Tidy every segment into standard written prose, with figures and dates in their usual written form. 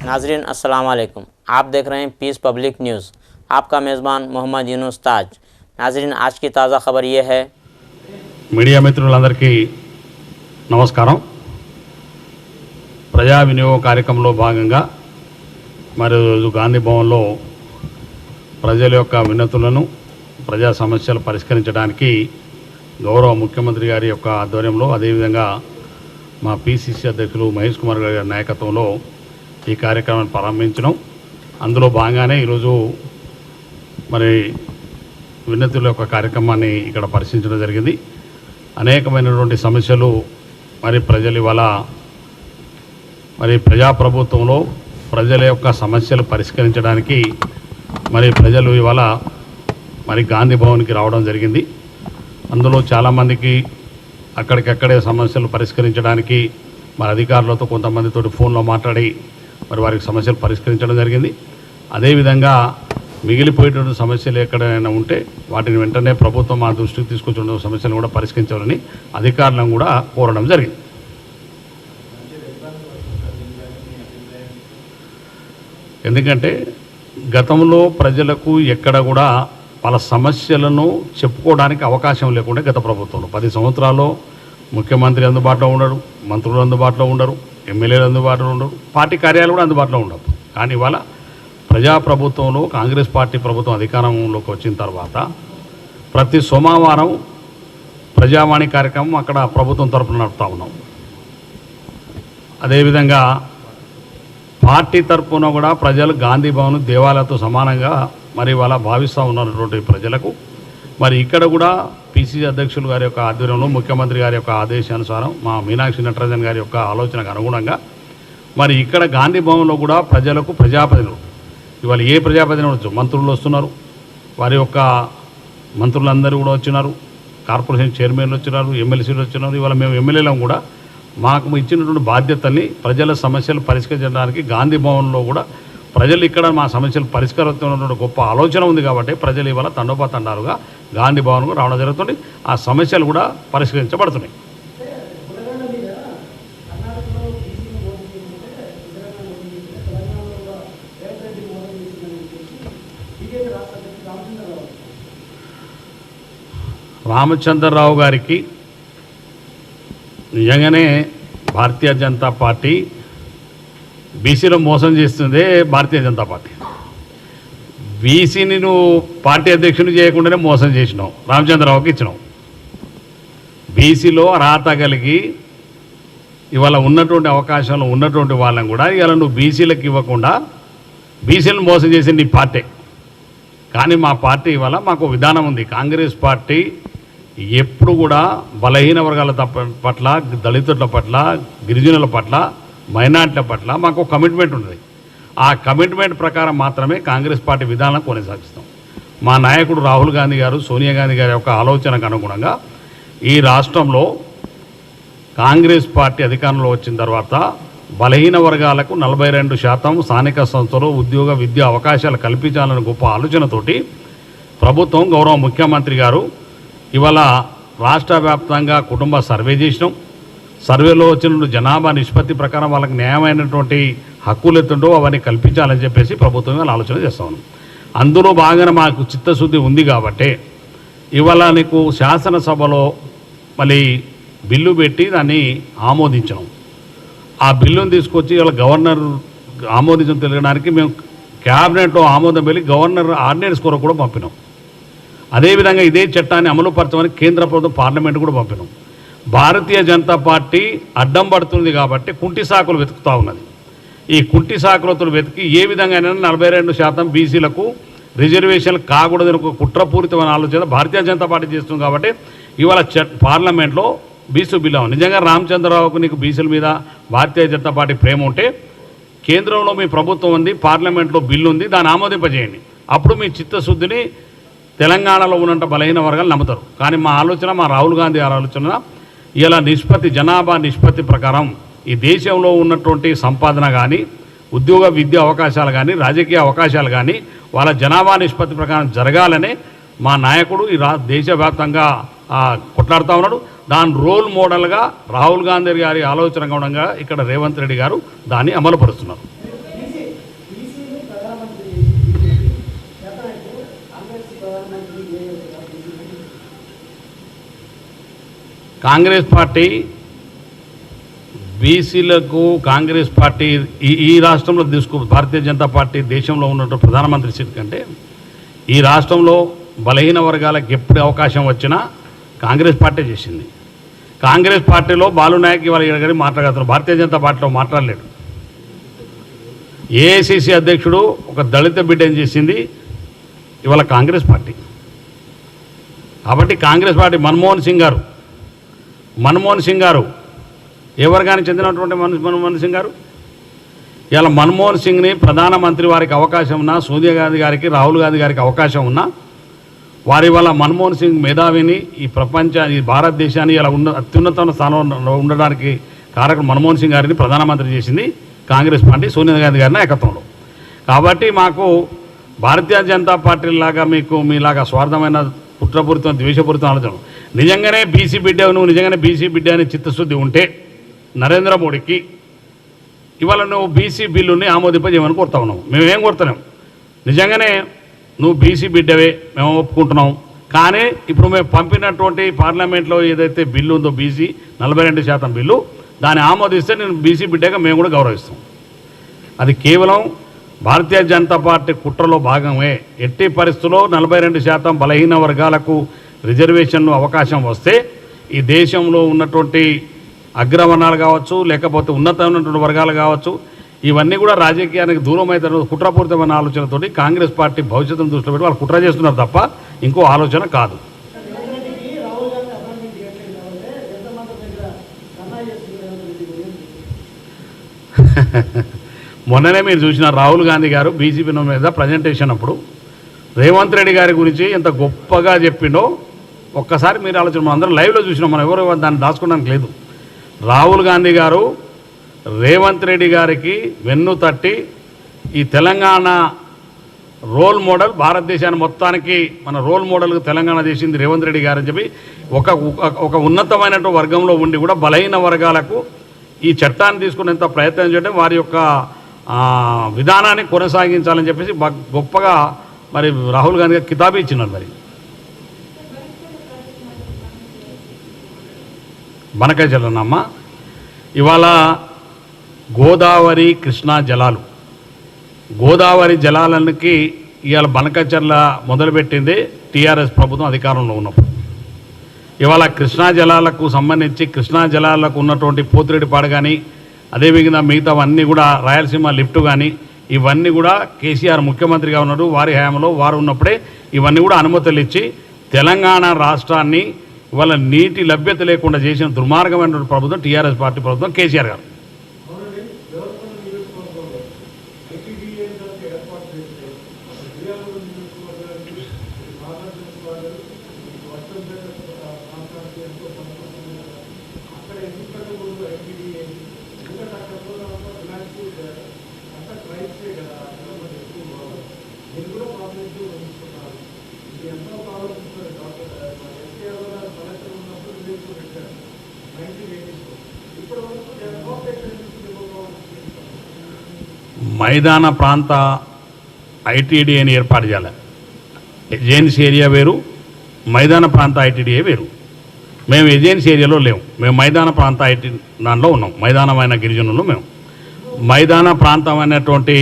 नाजरीन अस्सलाम वालेकुम। आप देख रहे हैं पीस पब्लिक न्यूज़। आपका मेज़बान मोहम्मद यूनुस ताज। नाजरीन आज की ताज़ा खबर ये है। మీడియా మిత్రులందరికీ నమస్కారం। ప్రజా వినియోగ కార్యక్రమంలో భాగంగా మరి రోజు గాంధీ భవన్లో ప్రజల యొక్క వినతులను ప్రజా సమస్యలు పరిష్కరించడానికి గౌరవ ముఖ్యమంత్రి గారి యొక్క ఆధ్వర్యంలో అదేవిధంగా మా పిసిసి అధ్యక్షులు మహేష్ కుమార్ గారి నాయకత్వంలో ఈ కార్యక్రమాన్ని ప్రారంభించడం, అందులో భాగంగానే ఈరోజు మరి వినతుల యొక్క కార్యక్రమాన్ని ఇక్కడ పరిశీలించడం జరిగింది। అనేకమైనటువంటి సమస్యలు మరి ప్రజలు ఇవాళ మరి ప్రజాప్రభుత్వంలో ప్రజల యొక్క సమస్యలు పరిష్కరించడానికి మరి ప్రజలు ఇవాళ మరి గాంధీ భవన్కి రావడం జరిగింది। అందులో చాలామందికి అక్కడికక్కడే సమస్యలు పరిష్కరించడానికి మరి అధికారులతో కొంతమందితో ఫోన్లో మాట్లాడి మరి వారికి సమస్యలు పరిష్కరించడం జరిగింది। అదేవిధంగా మిగిలిపోయేటువంటి సమస్యలు ఎక్కడైనా ఉంటే వాటిని వెంటనే ప్రభుత్వం మా దృష్టికి తీసుకొచ్చిన సమస్యలను కూడా పరిష్కరించాలని అధికారులను కూడా కోరడం జరిగింది। ఎందుకంటే గతంలో ప్రజలకు ఎక్కడ కూడా వాళ్ళ సమస్యలను చెప్పుకోవడానికి అవకాశం లేకుండా గత ప్రభుత్వంలో 10 సంవత్సరాల్లో ముఖ్యమంత్రి అందుబాటులో ఉండరు, మంత్రులు అందుబాటులో ఉండరు, ఎమ్మెల్యేలు అందుబాటులో ఉండరు, పార్టీ కార్యాలయాలు కూడా అందుబాటులో ఉండవు। కానీ ఇవాళ ప్రజాప్రభుత్వంలో కాంగ్రెస్ పార్టీ ప్రభుత్వం అధికారంలోకి వచ్చిన తర్వాత ప్రతి సోమవారం ప్రజావాణి కార్యక్రమం అక్కడ ప్రభుత్వం తరఫున నడుపుతూ ఉన్నాం। అదేవిధంగా పార్టీ తరఫున కూడా ప్రజలు గాంధీ భవన్ దేవాలయాలతో సమానంగా మరి వాళ్ళ భావిస్తూ ఉన్నటువంటి ప్రజలకు మరి ఇక్కడ కూడా పిసిసి అధ్యక్షులు గారి యొక్క ఆధ్వర్యంలో ముఖ్యమంత్రి గారి యొక్క ఆదేశానుసారం మా మీనాక్షి నటరాజన్ గారి యొక్క ఆలోచనకు అనుగుణంగా మరి ఇక్కడ గాంధీ భవన్లో కూడా ప్రజలకు ప్రజాప్రతినిధులు ఇవాళ ఏ ప్రజాప్రతినిధులు వచ్చు, మంత్రులు వస్తున్నారు, వారి యొక్క మంత్రులందరూ కూడా వచ్చినారు, కార్పొరేషన్ చైర్మన్లు వచ్చినారు, ఎమ్మెల్సీలు వచ్చినారు। ఇవాళ మేము ఎమ్మెల్యేలను కూడా మాకు ఇచ్చినటువంటి బాధ్యతల్ని ప్రజల సమస్యలు పరిష్కరించడానికి గాంధీ భవన్లో కూడా ప్రజలు ఇక్కడ మా సమస్యలు పరిష్కరిస్తున్నటువంటి గొప్ప ఆలోచన ఉంది కాబట్టి ప్రజలు ఇవాళ తండోపతండాలుగా గాంధీ భవన్కు రావడం జరుగుతుంది। ఆ సమస్యలు కూడా పరిష్కరించబడుతున్నాయి। రామచంద్రరావు గారికి నిజంగానే భారతీయ జనతా పార్టీ బీసీలో మోసం చేస్తుందే భారతీయ జనతా పార్టీ। బీసీని నువ్వు పార్టీ అధ్యక్షుని చేయకుండానే మోసం చేసినావు, రామచంద్రరావుకి ఇచ్చినావు। బీసీలో అర్హత కలిగి ఇవాళ ఉన్నటువంటి అవకాశాలు ఉన్నటువంటి వాళ్ళని కూడా ఇవాళ నువ్వు బీసీలకు ఇవ్వకుండా బీసీలను మోసం చేసి నీ పార్టీ। కానీ మా పార్టీ ఇవాళ మాకు విధానం ఉంది। కాంగ్రెస్ పార్టీ ఎప్పుడు కూడా బలహీన వర్గాల పట్ల, దళితుల పట్ల, గిరిజనుల పట్ల, మైనార్టీల పట్ల మాకు కమిట్మెంట్ ఉంటుంది। ఆ కమిట్మెంట్ ప్రకారం మాత్రమే కాంగ్రెస్ పార్టీ విధానం కొనసాగిస్తాం। మా నాయకుడు రాహుల్ గాంధీ గారు, సోనియా గాంధీ గారి యొక్క ఆలోచనకు అనుగుణంగా ఈ రాష్ట్రంలో కాంగ్రెస్ పార్టీ అధికారంలో వచ్చిన తర్వాత బలహీన వర్గాలకు 42% స్థానిక సంస్థలు ఉద్యోగ విద్యా అవకాశాలు కల్పించాలని గొప్ప ఆలోచనతోటి ప్రభుత్వం గౌరవ ముఖ్యమంత్రి గారు ఇవాళ రాష్ట్ర వ్యాప్తంగా కుటుంబ సర్వే చేసినాం। సర్వేలో వచ్చిన జనాభా నిష్పత్తి ప్రకారం వాళ్ళకి న్యాయమైనటువంటి హక్కులు ఎత్తుండో అవన్నీ కల్పించాలని చెప్పేసి ప్రభుత్వం ఆలోచన చేస్తాం। అందులో భాగంగా మాకు చిత్తశుద్ధి ఉంది కాబట్టి ఇవాళ నీకు శాసనసభలో మళ్ళీ బిల్లు పెట్టి దాన్ని ఆమోదించాం। ఆ బిల్లును తీసుకొచ్చి ఇవాళ గవర్నర్ ఆమోదించడం తెలియడానికి మేము క్యాబినెట్లో ఆమోదం వెళ్ళి గవర్నర్ ఆర్డినెన్స్ కొరకు కూడా పంపినాం। అదేవిధంగా ఇదే చట్టాన్ని అమలుపరచమని కేంద్ర ప్రభుత్వం పార్లమెంట్ కూడా పంపినాం। భారతీయ జనతా పార్టీ అడ్డం పడుతుంది కాబట్టి కుంటి సాకులు వెతుకుతూ ఉన్నది। ఈ కుంటి సాకులతో వెతికి ఏ విధంగా 42% బీసీలకు రిజర్వేషన్లు కాకూడదని ఒక కుట్రపూరితమైన ఆలోచన భారతీయ జనతా పార్టీ చేస్తుంది కాబట్టి ఇవాళ పార్లమెంట్లో బీసీ బిల్లు నిజంగా రామచంద్రరావుకు నీకు బీసీల మీద భారతీయ జనతా పార్టీ ప్రేమ ఉంటే కేంద్రంలో మీ ప్రభుత్వం ఉంది, పార్లమెంట్లో బిల్లు ఉంది, దాన్ని ఆమోదింపజేయండి। అప్పుడు మీ చిత్తశుద్ధిని తెలంగాణలో ఉన్నంత బలహీన వర్గాలు నమ్ముతారు। కానీ మా ఆలోచన, మా రాహుల్ గాంధీ గారి ఆలోచన ఇలా నిష్పత్తి, జనాభా నిష్పత్తి ప్రకారం ఈ దేశంలో ఉన్నటువంటి సంపాదన కానీ, ఉద్యోగ విద్యా అవకాశాలు కానీ, రాజకీయ అవకాశాలు కానీ వాళ్ళ జనాభా నిష్పత్తి ప్రకారం జరగాలని మా నాయకుడు ఈ దేశవ్యాప్తంగా కొట్లాడుతూ ఉన్నాడు। దాని రోల్ మోడల్గా రాహుల్ గాంధీ గారి ఆలోచన అనుగుణంగా ఇక్కడ రేవంత్ రెడ్డి గారు దాన్ని అమలుపరుస్తున్నారు। కాంగ్రెస్ పార్టీ బీసీలకు కాంగ్రెస్ పార్టీ ఈ రాష్ట్రంలో భారతీయ జనతా పార్టీ దేశంలో ఉన్నటువంటి ప్రధానమంత్రి సీట్ కంటే ఈ రాష్ట్రంలో బలహీన వర్గాలకు ఎప్పుడు అవకాశం వచ్చినా కాంగ్రెస్ పార్టీ చేసింది. కాంగ్రెస్ పార్టీలో బాలునాయక్ ఇవాళ గారి మాట్లాడుతున్నారు, భారతీయ జనతా పార్టీలో మాట్లాడలేడు. ఏఐసిసి అధ్యక్షుడు ఒక దళిత బిడ్డని చేసింది ఇవాళ కాంగ్రెస్ పార్టీ. కాబట్టి కాంగ్రెస్ పార్టీ మన్మోహన్ సింగ్ గారు ఎవరు కానీ చెందినటువంటి మన్మోహన్ సింగ్ గారు ఇలా మన్మోహన్ సింగ్ని ప్రధానమంత్రి వారికి అవకాశం ఉన్నా, సోనియా గాంధీ గారికి రాహుల్ గాంధీ గారికి అవకాశం ఉన్నా వారి వల్ల మన్మోహన్ సింగ్ మేధావిని ఈ భారతదేశాన్ని ఇలా అత్యున్నత స్థానంలో ఉండడానికి కారకుడు మన్మోహన్ సింగ్ గారిని ప్రధానమంత్రి చేసింది కాంగ్రెస్ పార్టీ సోనియా గాంధీ గారి నాయకత్వంలో. కాబట్టి మాకు భారతీయ జనతా పార్టీ లాగా మీలాగా స్వార్థమైన కుట్రపూరితం ద్వేషపూరితం ఆలోచన నిజంగానే బీసీ బిడ్డ నువ్వు నిజంగానే బీసీ బిడ్డ అనే చిత్తశుద్ధి ఉంటే నరేంద్ర మోడీకి ఇవాళ నువ్వు బీసీ బిల్లుని ఆమోదింపజేయమని కోరుతా ఉన్నావు. మేమేం కోరుతున్నాం, నిజంగానే నువ్వు బీసీ బిడ్డవే మేము ఒప్పుకుంటున్నాం. కానీ ఇప్పుడు మేము పంపినటువంటి పార్లమెంట్లో ఏదైతే బిల్లు ఉందో బీసీ 42% బిల్లు దాన్ని ఆమోదిస్తే నేను బీసీ బిడ్డగా మేము కూడా గౌరవిస్తాం. అది కేవలం భారతీయ జనతా పార్టీ కుట్రలో భాగమే. ఎట్టి పరిస్థితుల్లో 42% బలహీన వర్గాలకు రిజర్వేషన్లు అవకాశం వస్తే ఈ దేశంలో ఉన్నటువంటి అగ్రవర్ణాలు కావచ్చు, లేకపోతే ఉన్నతమైనటువంటి వర్గాలు కావచ్చు, ఇవన్నీ కూడా రాజకీయానికి దూరం అవుతారు. కుట్రపూరితమైన ఆలోచనతోటి కాంగ్రెస్ పార్టీ భవిష్యత్తును దృష్టిలో పెట్టి వాళ్ళు కుట్ర చేస్తున్నారు తప్ప ఇంకో ఆలోచన కాదు. మొన్ననే మీరు చూసిన రాహుల్ గాంధీ గారు బీజేపీ మీద ప్రజెంటేషన్ అప్పుడు రేవంత్ రెడ్డి గారి గురించి ఎంత గొప్పగా చెప్పిండో ఒక్కసారి మీరు ఆలోచన. మనం అందరం లైవ్లో చూసినాం, మనం ఎవరు దాన్ని దాచుకోవడానికి లేదు. రాహుల్ గాంధీ గారు రేవంత్ రెడ్డి గారికి వెన్ను తట్టి ఈ తెలంగాణ రోల్ మోడల్, భారతదేశాన్ని మొత్తానికి మన రోల్ మోడల్కి తెలంగాణ చేసింది రేవంత్ రెడ్డి గారు అని చెప్పి ఒక ఉన్నతమైనటువంటి వర్గంలో ఉండి కూడా బలహీన వర్గాలకు ఈ చట్టాన్ని తీసుకునేంత ప్రయత్నం చేయడం, వారి యొక్క విధానాన్ని కొనసాగించాలని చెప్పేసి గొప్పగా మరి రాహుల్ గాంధీ గారు కితాబీ ఇచ్చినారు. మరి బనకాయ జలనమ్మ ఇవాళ గోదావరి కృష్ణా జలాలు, గోదావరి జలాలకి ఇవాళ బనకచర్ల మొదలుపెట్టింది టీఆర్ఎస్ ప్రభుత్వం అధికారంలో ఉన్నప్పుడు. ఇవాళ కృష్ణా జలాలకు సంబంధించి కృష్ణా జలాలకు ఉన్నటువంటి పోతిరెడ్డిపాడు కానీ అదేవిధంగా మిగతావన్నీ కూడా రాయలసీమ లిఫ్ట్ కానీ ఇవన్నీ కూడా కేసీఆర్ ముఖ్యమంత్రిగా ఉన్నాడు, వారి హయాంలో వారు ఉన్నప్పుడే ఇవన్నీ కూడా అనుమతులు ఇచ్చి తెలంగాణ రాష్ట్రాన్ని ఇవాళ నీటి లభ్యత లేకుండా చేసిన దుర్మార్గమైనటువంటి ప్రభుత్వం టీఆర్ఎస్ పార్టీ ప్రభుత్వం కేసీఆర్ గారు. మైదాన ప్రాంత ఐటీడీఏని ఏర్పాటు చేయాలి. ఏజెన్సీ ఏరియా వేరు, మైదాన ప్రాంత ఐటీడీఏ వేరు. మేము ఏజెన్సీ ఏరియాలో లేము, మేము మైదాన ప్రాంత ఐటీ దాంట్లో ఉన్నాం. మైదానమైన గిరిజనులు మేము మైదాన ప్రాంతమైనటువంటి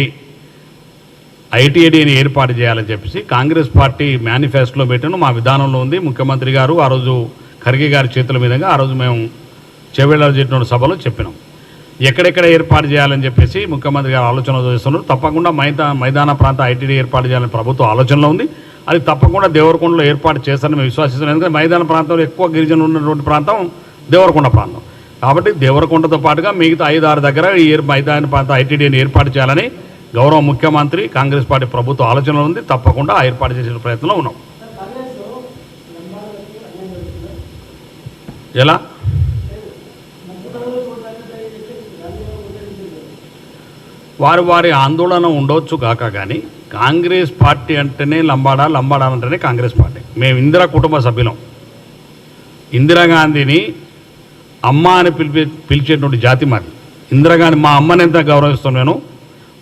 ఐటీడీని ఏర్పాటు చేయాలని చెప్పేసి కాంగ్రెస్ పార్టీ మేనిఫెస్టోలో పెట్టిన మా విధానంలో ఉంది. ముఖ్యమంత్రి గారు ఆ రోజు ఖర్గే గారి చేతుల మీదుగా ఆ రోజు మేము చెవేళ్ళ చేసిన సభలో చెప్పినాం. ఎక్కడెక్కడ ఏర్పాటు చేయాలని చెప్పేసి ముఖ్యమంత్రి గారు ఆలోచన చేస్తున్నారు. తప్పకుండా మైదాన ప్రాంత ఐటీడీ ఏర్పాటు చేయాలని ప్రభుత్వం ఆలోచనలో ఉంది. అది తప్పకుండా దేవరకొండలో ఏర్పాటు చేస్తారని మేము విశ్వసిస్తున్నాం. ఎందుకంటే మైదాన ప్రాంతంలో ఎక్కువ గిరిజనులు ఉన్నటువంటి ప్రాంతం దేవరకొండ ప్రాంతం. కాబట్టి దేవరకొండతో పాటుగా మిగతా 5-6 దగ్గర ఈ మైదాన ప్రాంత ఐటీడీని ఏర్పాటు చేయాలని గౌరవ ముఖ్యమంత్రి కాంగ్రెస్ పార్టీ ప్రభుత్వం ఆలోచనలో ఉంది. తప్పకుండా ఏర్పాటు చేసే ప్రయత్నంలో ఉన్నాం. ఎలా వారి ఆందోళన ఉండవచ్చు కాక కానీ కాంగ్రెస్ పార్టీ అంటేనే లంబాడా అంటేనే కాంగ్రెస్ పార్టీ. మేము ఇందిరా కుటుంబ సభ్యులం. ఇందిరాగాంధీని అమ్మ అని పిలిచేటువంటి జాతి మాది. ఇందిరాగాంధీ మా అమ్మని ఎంత గౌరవిస్తాం, నేను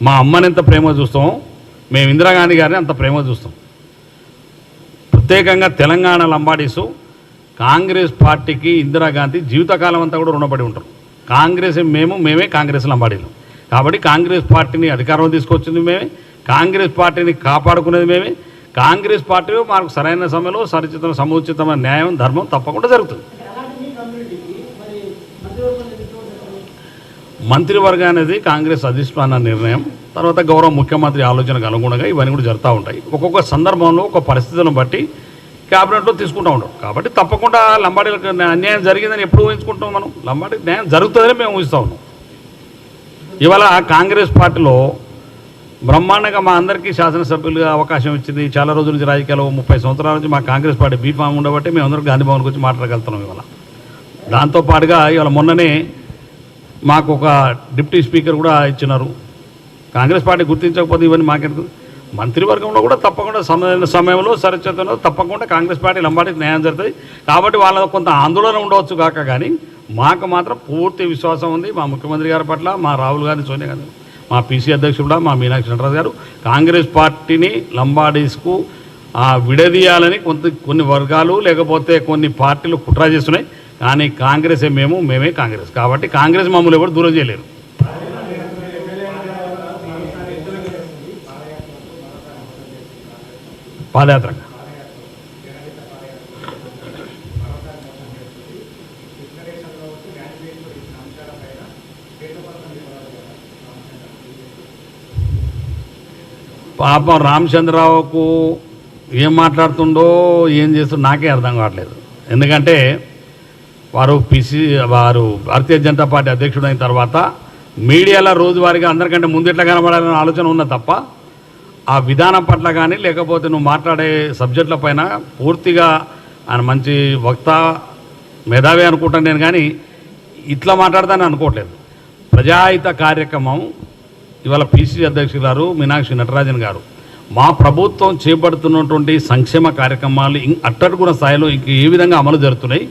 మా అమ్మని ఎంత ప్రేమ చూస్తామో మేము ఇందిరాగాంధీ గారిని అంత ప్రేమ చూస్తాం. ప్రత్యేకంగా తెలంగాణ లంబాడీసు కాంగ్రెస్ పార్టీకి ఇందిరాగాంధీ జీవితకాలం అంతా కూడా రుణపడి ఉంటారు. కాంగ్రెస్ మేమే కాంగ్రెస్ లంబాడీలు. కాబట్టి కాంగ్రెస్ పార్టీని అధికారంలో తీసుకొచ్చింది మేమే, కాంగ్రెస్ పార్టీని కాపాడుకునేది మేమే. కాంగ్రెస్ పార్టీలో మాకు సరైన సమయంలో సముచితమైన న్యాయం ధర్మం తప్పకుండా జరుగుతుంది. మంత్రివర్గం అనేది కాంగ్రెస్ అధిష్టాన నిర్ణయం, తర్వాత గౌరవ ముఖ్యమంత్రి ఆలోచనకు అనుగుణంగా ఇవన్నీ కూడా జరుగుతూ ఉంటాయి. ఒక్కొక్క సందర్భంలో ఒక పరిస్థితులను బట్టి క్యాబినెట్లో తీసుకుంటూ ఉంటాం. కాబట్టి తప్పకుండా లంబాడీలకు అన్యాయం జరిగిందని ఎప్పుడు ఊహించుకుంటాం మనం? లంబాడీ న్యాయం జరుగుతుందని మేము ఊహిస్తూ ఉన్నాం. ఇవాళ కాంగ్రెస్ పార్టీలో బ్రహ్మాండంగా మా అందరికీ శాసనసభ్యులుగా అవకాశం ఇచ్చింది. చాలా రోజుల నుంచి రాజకీయాలు 30 సంవత్సరాల నుంచి మా కాంగ్రెస్ పార్టీ బీఫామ్ ఉండబట్టి మేము అందరూ గాంధీ భవన్కి వచ్చి మాట్లాడగలుగుతున్నాం. ఇవాళ దాంతోపాటుగా ఇవాళ మొన్ననే మాకు ఒక డిప్యూటీ స్పీకర్ కూడా ఇచ్చినారు. కాంగ్రెస్ పార్టీ గుర్తించకపోతే ఇవన్నీ మాకెందుకు? మంత్రివర్గంలో కూడా తప్పకుండా సమయంలో సరిచేతలో తప్పకుండా కాంగ్రెస్ పార్టీ లంబాడీకి న్యాయం జరుగుతుంది. కాబట్టి వాళ్ళ కొంత ఆందోళన ఉండవచ్చు కాక కానీ మాకు మాత్రం పూర్తి విశ్వాసం ఉంది మా ముఖ్యమంత్రి గారి పట్ల, మా రాహుల్ గాంధీ, సోనియా గాంధీ, మా పీసీ అధ్యక్షుడు మా మీనాక్షి నటరాజు గారు. కాంగ్రెస్ పార్టీని లంబాడీస్కు విడదీయాలని కొన్ని వర్గాలు లేకపోతే కొన్ని పార్టీలు కుట్ర చేస్తున్నాయి. కానీ కాంగ్రెసే మేమే కాంగ్రెస్. కాబట్టి కాంగ్రెస్ మమ్మల్ని ఎవరు దూరం చేయలేరు. పాదయాత్రగా పాపం రామచంద్రరావుకు ఏం మాట్లాడుతుండో ఏం చేస్తుండో నాకే అర్థం కావట్లేదు. ఎందుకంటే వారు భారతీయ జనతా పార్టీ అధ్యక్షుడు అయిన తర్వాత మీడియాలో రోజువారీగా అందరికంటే ముందు ఎట్లా కనబడాలనే ఆలోచన ఉన్న తప్ప ఆ విధానం పట్ల కానీ లేకపోతే నువ్వు మాట్లాడే సబ్జెక్టుల పైన పూర్తిగా ఆయన మంచి వక్త, మేధావి అనుకుంటాను నేను. కానీ ఇట్లా మాట్లాడతానని అనుకోవట్లేదు. ప్రజాహిత కార్యక్రమం ఇవాళ పీసీ అధ్యక్షులు గారు మీనాక్షి నటరాజన్ గారు మా ప్రభుత్వం చేపడుతున్నటువంటి సంక్షేమ కార్యక్రమాలు అట్టడుగున స్థాయిలో ఇంక ఏ విధంగా అమలు జరుగుతున్నాయి,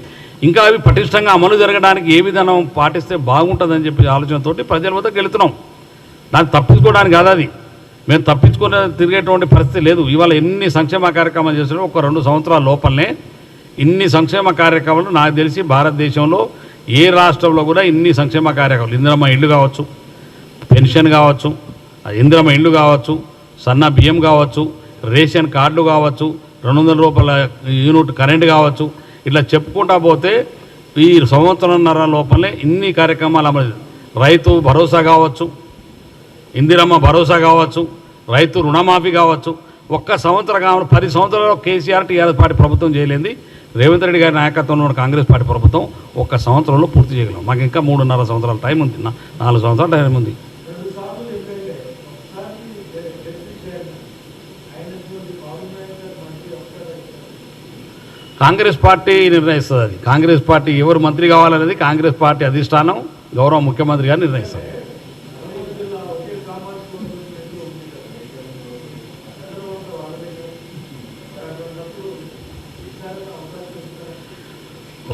ఇంకా అవి పటిష్టంగా అమలు జరగడానికి ఏ విధానం పాటిస్తే బాగుంటుందని చెప్పి ఆలోచనతోటి ప్రజల వద్దకు వెళుతున్నాం. దాన్ని తప్పించుకోవడానికి కాదు, అది మేము తప్పించుకునే తిరిగేటువంటి పరిస్థితి లేదు. ఇవాళ ఎన్ని సంక్షేమ కార్యక్రమాలు చేస్తున్నాం, ఒక 2 సంవత్సరాల లోపలనే ఇన్ని సంక్షేమ కార్యక్రమాలు నాకు తెలిసి భారతదేశంలో ఏ రాష్ట్రంలో కూడా ఇన్ని సంక్షేమ కార్యక్రమాలు, ఇందిరమ్మ ఇళ్ళు కావచ్చు, పెన్షన్ కావచ్చు, ఇందిరమ్మ ఇళ్ళు కావచ్చు, సన్న బియ్యం కావచ్చు, రేషన్ కార్డులు కావచ్చు, 200 రూపాయల యూనిట్ కరెంటు కావచ్చు, ఇట్లా చెప్పుకుంటా పోతే ఈ సంవత్సరంన్నర లోపలనే ఇన్ని కార్యక్రమాలు అమలు. రైతు భరోసా కావచ్చు, ఇందిరమ్మ భరోసా కావచ్చు, రైతు రుణమాఫీ కావచ్చు. ఒక్క సంవత్సరం కావాలి 10 సంవత్సరాలు కేసీఆర్ టీఆర్ఎస్ పార్టీ ప్రభుత్వం చేయలేంది రేవంత్ రెడ్డి గారి నాయకత్వంలో ఉన్న కాంగ్రెస్ పార్టీ ప్రభుత్వం ఒక్క సంవత్సరంలో పూర్తి చేయగలం. మాకు ఇంకా 3.5 సంవత్సరాల టైం ఉంది, 4 సంవత్సరాల టైం ఉంది. కాంగ్రెస్ పార్టీ నిర్ణయిస్తుంది. అది కాంగ్రెస్ పార్టీ ఎవరు మంత్రి కావాలనేది కాంగ్రెస్ పార్టీ అధిష్టానం గౌరవ ముఖ్యమంత్రి గారు నిర్ణయిస్తారు.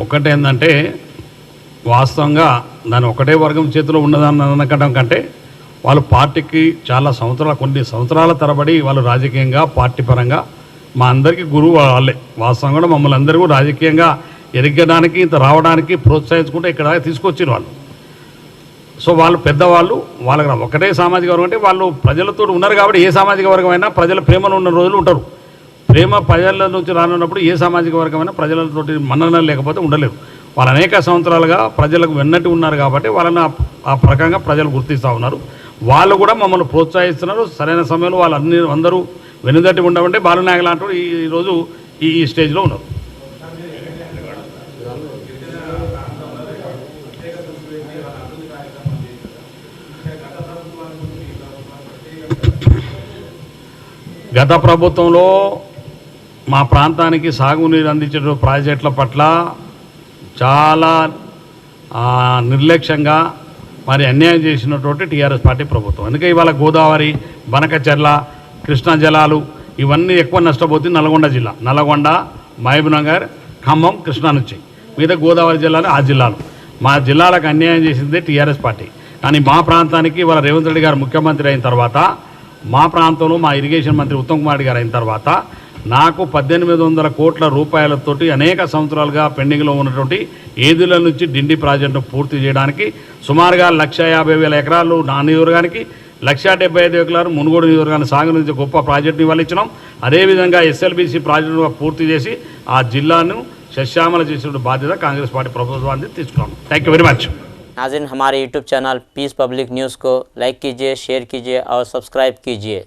ఒకటేందంటే వాస్తవంగా దాని ఒకటే వర్గం చేతిలో ఉన్నదాన్ని అనకడం కంటే వాళ్ళు పార్టీకి చాలా కొన్ని సంవత్సరాల తరబడి వాళ్ళు రాజకీయంగా పార్టీ పరంగా మా అందరికీ గురువు వాళ్ళే. వాస్తవం కూడా మమ్మల్ని అందరూ రాజకీయంగా ఎరగడానికి ఇంత రావడానికి ప్రోత్సహించుకుంటే ఇక్కడ తీసుకొచ్చిన వాళ్ళు. సో వాళ్ళు పెద్దవాళ్ళు, వాళ్ళకి ఒకటే సామాజిక వర్గం అంటే వాళ్ళు ప్రజలతో ఉన్నారు. కాబట్టి ఏ సామాజిక వర్గం అయినా ప్రజల ప్రేమలో ఉన్న రోజులు ఉంటారు. ప్రేమ ప్రజల నుంచి రానున్నప్పుడు ఏ సామాజిక వర్గమైనా ప్రజలతోటి మన్నన లేకపోతే ఉండలేరు. వాళ్ళు అనేక సంవత్సరాలుగా ప్రజలకు వెన్నట్టు ఉన్నారు కాబట్టి వాళ్ళని ఆ ప్రకారంగా ప్రజలు గుర్తిస్తూ ఉన్నారు. వాళ్ళు కూడా మమ్మల్ని ప్రోత్సహిస్తున్నారు. సరైన సమయంలో వాళ్ళు అందరూ వెనుదట్టి ఉండమంటే బాలనాయక లాంటి ఈరోజు ఈ స్టేజ్లో ఉన్నారు. గత ప్రభుత్వంలో మా ప్రాంతానికి సాగునీరు అందించే ప్రాజెక్టుల పట్ల చాలా నిర్లక్ష్యంగా మరి అన్యాయం చేసినటువంటి టీఆర్ఎస్ పార్టీ ప్రభుత్వం. అందుకే ఇవాళ గోదావరి, బనకచెర్ల, కృష్ణా జలాలు ఇవన్నీ ఎక్కువ నష్టపోతుంది నల్గొండ జిల్లా. నల్గొండ, మహబూబ్నగర్, ఖమ్మం, కృష్ణా నుంచి మిగతా గోదావరి జిల్లాలు ఆ జిల్లాలు. మా జిల్లాలకు అన్యాయం చేసిందే టీఆర్ఎస్ పార్టీ. కానీ మా ప్రాంతానికి ఇవాళ రేవంత్ రెడ్డి గారు ముఖ్యమంత్రి అయిన తర్వాత, మా ప్రాంతంలో మా ఇరిగేషన్ మంత్రి ఉత్తమ్ కుమార్ గారు అయిన తర్వాత నాకు 1800 కోట్ల రూపాయలతోటి అనేక సంవత్సరాలుగా పెండింగ్లో ఉన్నటువంటి ఏదుల నుంచి డిండి ప్రాజెక్టును పూర్తి చేయడానికి సుమారుగా 1,50,000 ఎకరాలు నా నియోజకవర్గానికి 1,75,000 ఎకరాలు మునుగోడు నియోజకవర్గాన్ని సాగు నుంచి గొప్ప ప్రాజెక్టుని ఇవాళ ఇచ్చినాం. అదేవిధంగా ఎస్ఎల్బీసీ ప్రాజెక్టును పూర్తి చేసి ఆ జిల్లాను సశ్యామల చేసిన బాధ్యత కాంగ్రెస్ పార్టీ ప్రభుత్వాన్ని తీసుకున్నాం. Thank you very much. नाज़रीन, हमारे YouTube channel peace public news को लाइक कीजिए, शेयर कीजिए और सब्सक्राइब कीजिए.